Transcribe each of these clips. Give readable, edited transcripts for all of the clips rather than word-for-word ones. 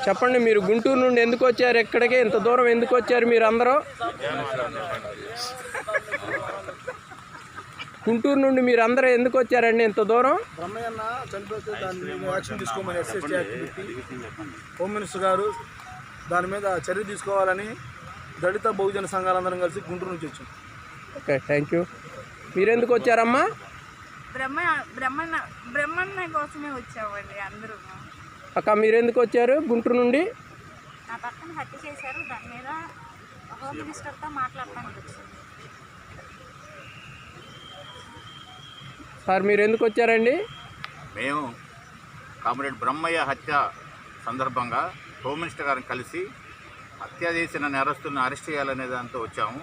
చెప్పండి, మీరు గుంటూరు నుండి ఎందుకు వచ్చారు? ఎక్కడికి ఇంత దూరం ఎందుకు వచ్చారు మీరు అందరూ? గుంటూరు నుండి మీరు అందరూ ఎందుకు వచ్చారండి ఇంత దూరం? బ్రహ్మయ్యన్న చనిపోతే దాని మీద యాక్షన్ తీసుకోమని ఎస్ఎస్టీ యాక్ట్ పెట్టి హోమ్ మినిస్టర్ గారు దాని మీద చర్య తీసుకోవాలని దళిత బహుజన సంఘాలందరం కలిసి గుంటూరు నుంచి వచ్చాం. Okay, thank you. మీరెందుకు వచ్చారమ్మా? బ్రహ్మన్న కోసమే వచ్చామండి అందరూ. అక్క, మీరెందుకు వచ్చారు గుంటూరు నుండి? నా పక్కన హత్య చేశారు, దాని మీద హోమ్ మినిస్టర్తో మాట్లాడటానికి వచ్చాను. సార్, మీరు ఎందుకు వచ్చారండి? మేము కామ్రేడ్ బ్రహ్మయ్య హత్య సందర్భంగా హోమ్ మినిస్టర్ గారిని కలిసి హత్య చేసిన నేరస్తులను అరెస్ట్ చేయాలనే దాంతో వచ్చాము.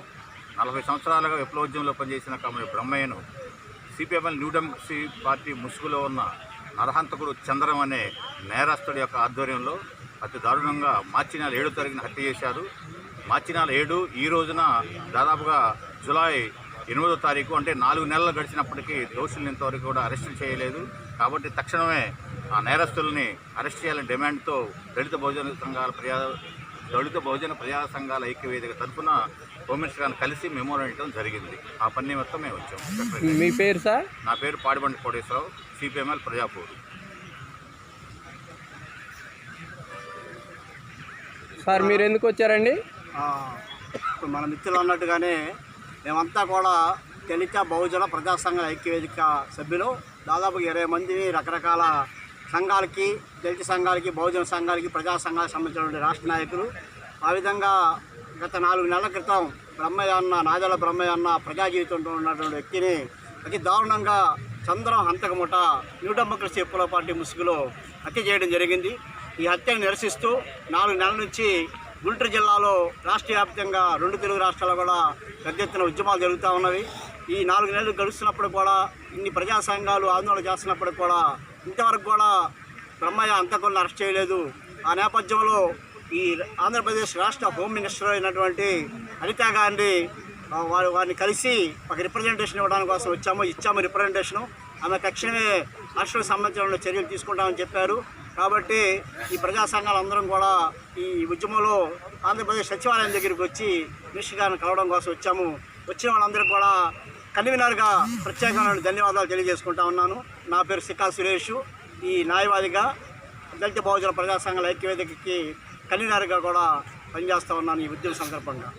40 సంవత్సరాలుగా విప్లవోద్యమంలో పనిచేసిన కామ్రేడ్ బ్రహ్మయ్యను సిపిఎంఎల్ న్యూ డెమోక్రసీ పార్టీ ముసుగులో ఉన్న నరహంతకుడు చంద్రం అనే నేరస్తుడి యొక్క ఆధ్వర్యంలో అతి దారుణంగా మార్చి నెల 7వ తారీఖున హత్య చేశారు. మార్చి నెల 7 ఈ రోజున దాదాపుగా జూలై 8వ తారీఖు, అంటే 4 నెలలు గడిచినప్పటికీ దోషులను ఇంతవరకు కూడా అరెస్టు చేయలేదు. కాబట్టి తక్షణమే ఆ నేరస్తుల్ని అరెస్ట్ చేయాలని డిమాండ్తో దళిత బహుజన ప్రజా సంఘాల ఐక్యవేదిక తరఫున హోమ్ మినిస్టర్ గారిని కలిసి మెమోరాండం ఇవ్వడం జరిగింది. ఆ పని నిమిత్తం మేము వచ్చాము. మీ పేరు సార్? నా పేరు పాడిబండి కోటేశ్వరరావు, సిపిఎంఎల్ ప్రజాపూర్. సార్, మీరు ఎందుకు వచ్చారండి? మన మిత్రులు అన్నట్టుగానే మేమంతా కూడా దళిత బహుజన ప్రజా సంఘాల ఐక్యవేదిక సభ్యులు. దాదాపు 20 మందిని రకరకాల సంఘాలకి, దళిత సంఘాలకి, బహుజన సంఘాలకి, ప్రజా సంఘాలకు సంబంధించినటువంటి రాష్ట్ర నాయకులు. ఆ విధంగా గత 4 నెలల క్రితం నాదెళ్ల బ్రహ్మయ్య అన్న ప్రజా జీవితంలో ఉన్నటువంటి వ్యక్తిని అతి దారుణంగా చంద్రం హంతకముట న్యూ డెమోక్రసీ పార్టీ ముసుగులో హత్య చేయడం జరిగింది. ఈ హత్యను నిరసిస్తూ 4 నెలల నుంచి గుంటూరు జిల్లాలో రాష్ట్ర వ్యాప్తంగా 2 తెలుగు రాష్ట్రాల్లో కూడా పెద్ద ఎత్తున ఉద్యమాలు జరుగుతూ ఉన్నవి. ఈ 4 నెలలు గడుస్తున్నప్పుడు కూడా, ఇన్ని ప్రజా సంఘాలు ఆందోళన చేస్తున్నప్పుడు కూడా ఇంతవరకు కూడా బ్రహ్మయ్య హంతకులను అరెస్ట్ చేయలేదు. ఆ నేపథ్యంలో ఈ ఆంధ్రప్రదేశ్ రాష్ట్ర హోమ్ మినిస్టర్ అయినటువంటి అనితా గాంధీ వారిని కలిసి ఒక రిప్రజెంటేషన్ ఇవ్వడానికి కోసం ఇచ్చాము రిప్రజెంటేషను. ఆమె తక్షణమే రాష్ట్రానికి సంబంధించిన చర్యలు తీసుకుంటామని చెప్పారు. కాబట్టి ఈ ప్రజా సంఘాలందరం కూడా ఈ ఉద్యమంలో ఆంధ్రప్రదేశ్ సచివాలయం దగ్గరికి వచ్చి మినిస్టర్ గారిని కలవడం కోసం వచ్చాము. వచ్చిన వాళ్ళందరికీ కూడా కన్వీనర్గా ప్రత్యేకమైన ధన్యవాదాలు తెలియజేసుకుంటా ఉన్నాను. నా పేరు సిక్కా సురేష్. ఈ న్యాయవాదిగా దళిత బహుజన ప్రజా సంఘాల ఐక్యవేదికకి కన్వీనర్గా కూడా పనిచేస్తూ ఉన్నాను. ఈ ఉద్యమ సందర్భంగా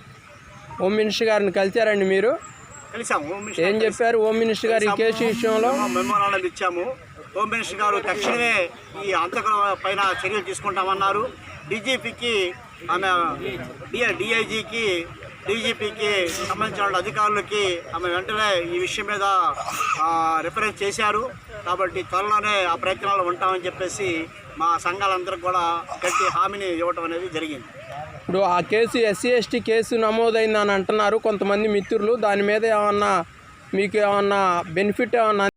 హోమ్ మినిస్టర్ గారిని కలిశారండి మీరు? కలిసాము. హోమ్ మినిస్టర్ ఏం చెప్పారు? హోమ్ మినిస్టర్ గారు ఈ కేసు విషయంలో మెమోరాండం ఇచ్చాము. హోమ్ మినిస్టర్ గారు తక్షణమే ఈ హంతకుల పైన చర్యలు తీసుకుంటామన్నారు. డీజీపీకి, ఆమె డిఐజీకి, డీజీపీకి సంబంధించిన అధికారులకి ఆమె వెంటనే ఈ విషయం మీద రిఫరెన్స్ చేశారు. కాబట్టి త్వరలోనే ఆ ప్రయత్నాలు ఉంటామని చెప్పేసి మా సంఘాలందరికీ కూడా గట్టి హామీని ఇవ్వటం అనేది జరిగింది. ఇప్పుడు ఆ కేసు SC/ST కేసు నమోదైందని అంటున్నారు కొంతమంది మిత్రులు. దాని మీద ఏమన్నా మీకు ఏమన్నా బెనిఫిట్ ఏమన్నా